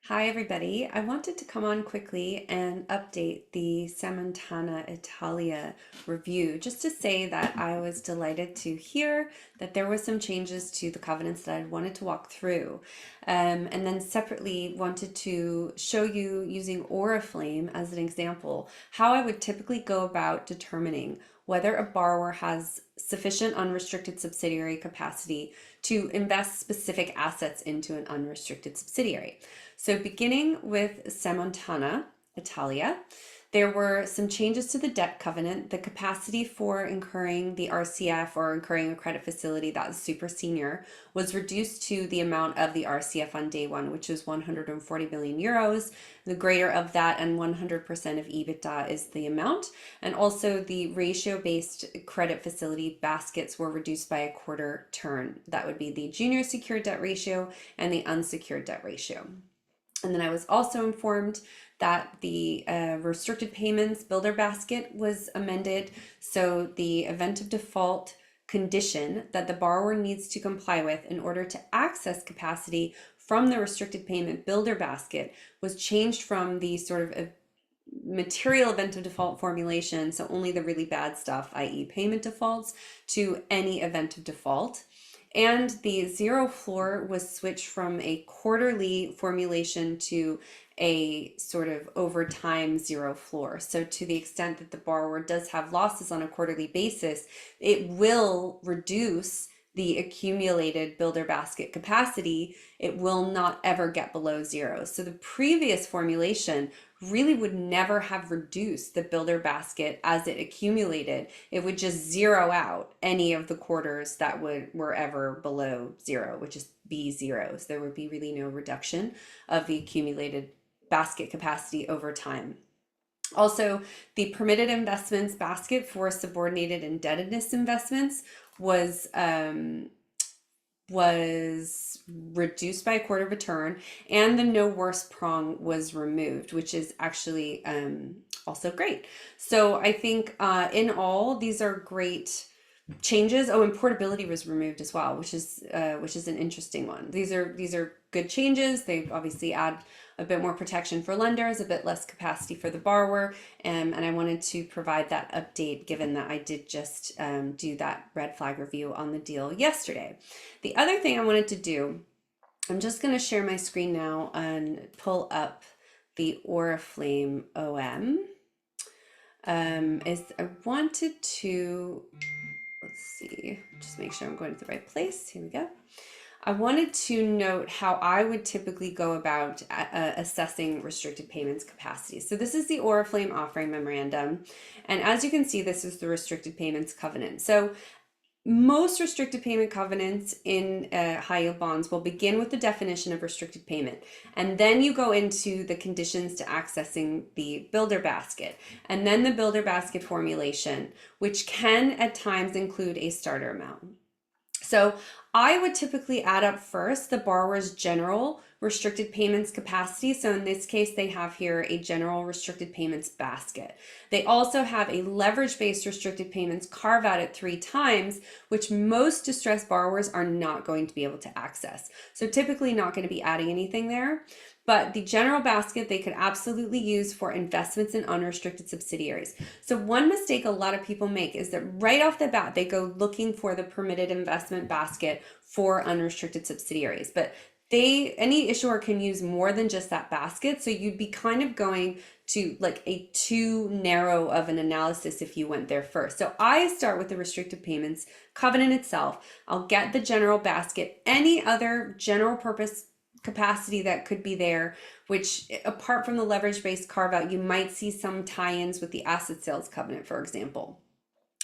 Hi everybody. I wanted to come on quickly and update the Sammontana Italia review just to say that I was delighted to hear that there were some changes to the covenants that I wanted to walk through. And then separately wanted to show you using Oriflame as an example, how I would typically go about determining whether a borrower has sufficient unrestricted subsidiary capacity to invest specific assets into an unrestricted subsidiary. So beginning with Sammontana Italia, there were some changes to the debt covenant. The capacity for incurring the RCF or incurring a credit facility that was super senior was reduced to the amount of the RCF on day one, which is 140 million euros. The greater of that and 100% of EBITDA is the amount. And also the ratio-based credit facility baskets were reduced by a quarter turn. That would be the junior secured debt ratio and the unsecured debt ratio. And then I was also informed that the restricted payments builder basket was amended. So the event of default condition that the borrower needs to comply with in order to access capacity from the restricted payment builder basket was changed from the sort of material event of default formulation, so only the really bad stuff, i.e. payment defaults, to any event of default. And the zero floor was switched from a quarterly formulation to a sort of over time zero floor. So to the extent that the borrower does have losses on a quarterly basis, it will reduce the accumulated builder basket capacity. It will not ever get below zero. So the previous formulation really would never have reduced the builder basket as it accumulated. It would just zero out any of the quarters that were ever below zero, which is B0. So there would be really no reduction of the accumulated basket capacity over time. Also, the permitted investments basket for subordinated indebtedness investments was reduced by a quarter of a turn, and the no worse prong was removed, which is actually also great. So I think in all, these are great changes. Oh, and portability was removed as well, which is an interesting one. These are good changes. They obviously add a bit more protection for lenders, a bit less capacity for the borrower, and I wanted to provide that update given that I did just do that red flag review on the deal yesterday. The other thing I wanted to do, I'm just going to share my screen now and pull up the Oriflame OM. Is I wanted to, let's see, just make sure I'm going to the right place. Here we go. I wanted to note how I would typically go about assessing restricted payments capacity. So this is the Oriflame offering memorandum. And as you can see, this is the restricted payments covenant. So most restricted payment covenants in high yield bonds will begin with the definition of restricted payment. And then you go into the conditions to accessing the builder basket. And then the builder basket formulation, which can at times include a starter amount. So I would typically add up first the borrower's general restricted payments capacity. So in this case, they have here a general restricted payments basket. They also have a leverage-based restricted payments carve out at 3 times, which most distressed borrowers are not going to be able to access. So typically not going to be adding anything there. But the general basket they could absolutely use for investments in unrestricted subsidiaries. So one mistake a lot of people make is that right off the bat, they go looking for the permitted investment basket for unrestricted subsidiaries. But any issuer can use more than just that basket. So you'd be kind of going to like a too narrow of an analysis if you went there first. So I start with the restricted payments covenant itself. I'll get the general basket, any other general purpose capacity that could be there, which apart from the leverage-based carve out, you might see some tie-ins with the asset sales covenant, for example.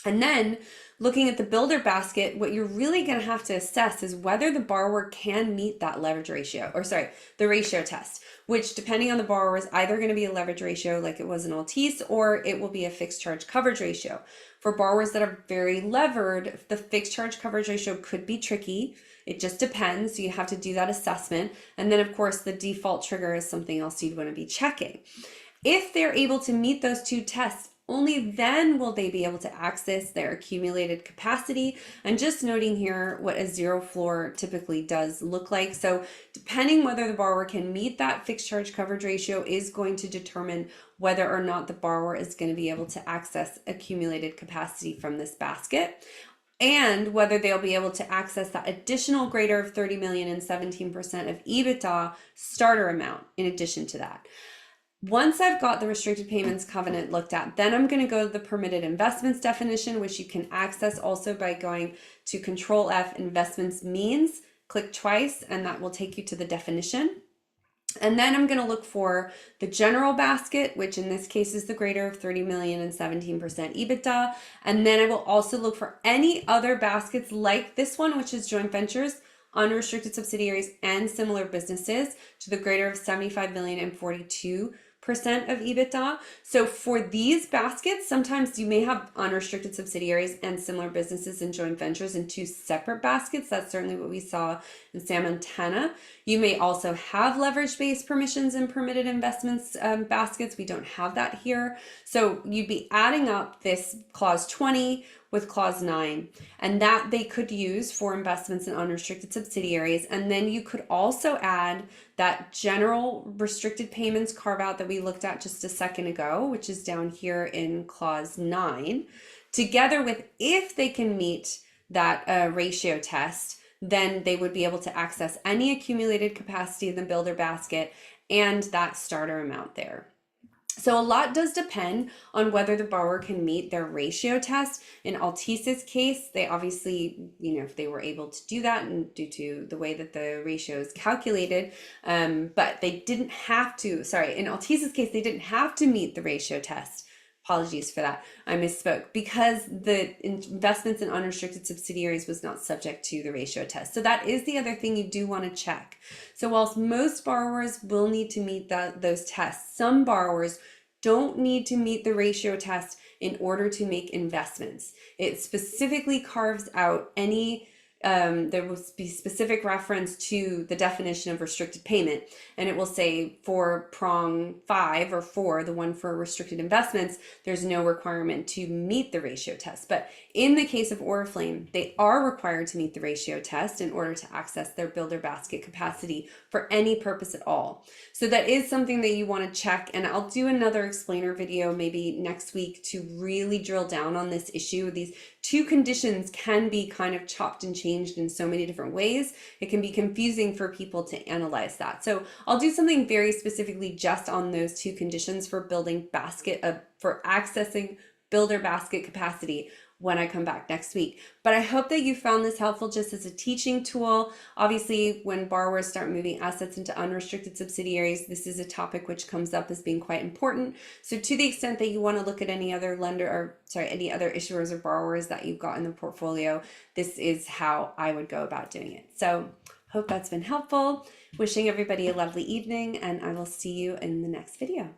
And then looking at the builder basket, what you're really going to have to assess is whether the borrower can meet that leverage ratio, or sorry, the ratio test, which depending on the borrower is either going to be a leverage ratio like it was in Altice, or it will be a fixed charge coverage ratio. For borrowers that are very levered, the fixed charge coverage ratio could be tricky. It just depends. So you have to do that assessment. And then of course the default trigger is something else you'd want to be checking. If they're able to meet those 2 tests Only then will they be able to access their accumulated capacity. And just noting here what a zero floor typically does look like. So depending whether the borrower can meet that fixed charge coverage ratio is going to determine whether or not the borrower is going to be able to access accumulated capacity from this basket, and whether they'll be able to access that additional greater of 30 million and 17% of EBITDA starter amount in addition to that. Once I've got the restricted payments covenant looked at, then I'm going to go to the permitted investments definition, which you can access also by going to Control F investments means, click twice, and that will take you to the definition. And then I'm going to look for the general basket, which in this case is the greater of 30 million and 17% EBITDA. And then I will also look for any other baskets like this one, which is joint ventures, unrestricted subsidiaries, and similar businesses to the greater of 75 million and 42% of EBITDA. So for these baskets, sometimes you may have unrestricted subsidiaries and similar businesses and joint ventures in two separate baskets. That's certainly what we saw in Sammontana. You may also have leverage-based permissions and permitted investments baskets. We don't have that here. So you'd be adding up this clause 20 with clause 9, and that they could use for investments in unrestricted subsidiaries. And then you could also add that general restricted payments carve out that we looked at just a second ago, which is down here in clause 9, together with, if they can meet that ratio test, then they would be able to access any accumulated capacity in the builder basket and that starter amount there. So a lot does depend on whether the borrower can meet their ratio test. In Altissa's case, they obviously, if they were able to do that and due to the way that the ratio is calculated, but they didn't have to, in Altissa's case, they didn't have to meet the ratio test. Apologies for that. I misspoke, because the investments in unrestricted subsidiaries was not subject to the ratio test. So that is the other thing you do want to check. So whilst most borrowers will need to meet those tests, some borrowers don't need to meet the ratio test in order to make investments. It specifically carves out any there will be specific reference to the definition of restricted payment, and it will say for prong 5 or 4, the one for restricted investments, there's no requirement to meet the ratio test. But in the case of Oriflame, they are required to meet the ratio test in order to access their builder basket capacity for any purpose at all. So that is something that you want to check, and I'll do another explainer video maybe next week to really drill down on this issue. These two conditions can be kind of chopped and changed in so many different ways. It can be confusing for people to analyze that. So I'll do something very specifically just on those two conditions for building for accessing builder basket capacity when I come back next week. But I hope that you found this helpful just as a teaching tool. Obviously, when borrowers start moving assets into unrestricted subsidiaries, this is a topic which comes up as being quite important. So to the extent that you want to look at any other any other issuers or borrowers that you've got in the portfolio, this is how I would go about doing it. So hope that's been helpful. Wishing everybody a lovely evening, and I will see you in the next video.